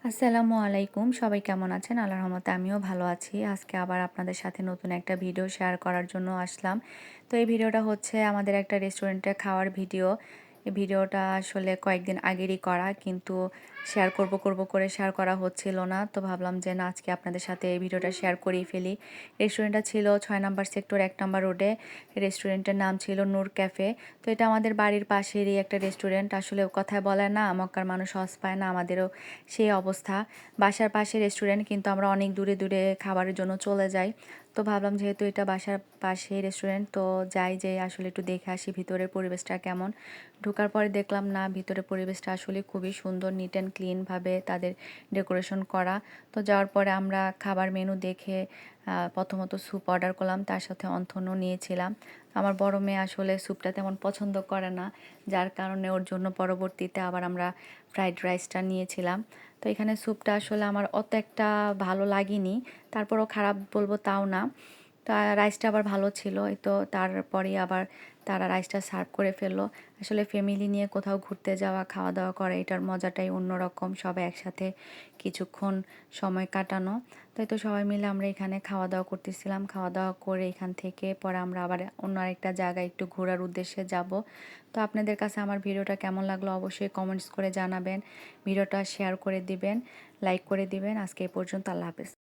আসসালামু আলাইকুম। সবাই কেমন আছেন? আল্লাহর রহমতে আমিও ভালো আছি। আজকে আবার আপনাদের সাথে নতুন একটা ভিডিও শেয়ার করার জন্য আসলাম। তো এই ভিডিওটা হচ্ছে আমাদের একটা রেস্টুরেন্টে খাওয়ার ভিডিও। এই ভিডিওটা আসলে কয়েকদিন আগেরই করা, কিন্তু শেয়ার করব করে শেয়ার করা হচ্ছিল না। তো ভাবলাম যে না, আজকে আপনাদের সাথে এই ভিডিওটা শেয়ার করেই ফেলি। রেস্টুরেন্টটা ছিল ৬ নাম্বার সেক্টর ১ নাম্বার রোডে। রেস্টুরেন্টের নাম ছিল নূর ক্যাফে। তো এটা আমাদের বাড়ির পাশেরই একটা রেস্টুরেন্ট। আসলে কথায় বলে না, মক্কার মানুষ হজ পায় না, আমাদেরও সেই অবস্থা। বাসার পাশে রেস্টুরেন্ট, কিন্তু আমরা অনেক দূরে দূরে খাবারের জন্য চলে যাই। তো ভাবলাম যেহেতু এটা বাসার পাশে রেস্টুরেন্ট, তো যাই যে আসলে একটু দেখে আসি ভিতরের পরিবেশটা কেমন। ঢোকার পরে দেখলাম না, ভিতরের পরিবেশটা আসলে খুবই সুন্দর, নিট অ্যান্ড ক্লিনভাবে তাদের ডেকোরেশন করা। তো যাওয়ার পরে আমরা খাবার মেনু দেখে প্রথমত স্যুপ অর্ডার করলাম, তার সাথে অন্থনও নিয়েছিলাম। আমার বড় মেয়ে আসলে স্যুপটা তেমন পছন্দ করে না, যার কারণে ওর জন্য পরবর্তীতে আবার আমরা ফ্রাইড রাইসটা নিয়েছিলাম। তো এখানে স্যুপটা আসলে আমার অত একটা ভালো লাগেনি, তারপরও খারাপ বলবো তাও না। তা রাইসটা আবার ভালো ছিল। এই তো তারপরেই আবার তারা রাইসটা সার্ভ করে ফেললো। আসলে ফ্যামিলি নিয়ে কোথাও ঘুরতে যাওয়া, খাওয়া দাওয়া করা, এটার মজাটাই অন্যরকম। সবাই একসাথে কিছুক্ষণ সময় কাটানো। তাই তো সবাই মিলে আমরা এখানে খাওয়া দাওয়া করতেছিলাম। খাওয়া দাওয়া করে এখান থেকে পরে আমরা আবার অন্য আরেকটা জায়গায় একটু ঘোরার উদ্দেশ্যে যাব। তো আপনাদের কাছে আমার ভিডিওটা কেমন লাগলো অবশ্যই কমেন্টস করে জানাবেন। ভিডিওটা শেয়ার করে দিবেন, লাইক করে দিবেন। আজকে এই পর্যন্ত। আল্লাহ হাফেজ।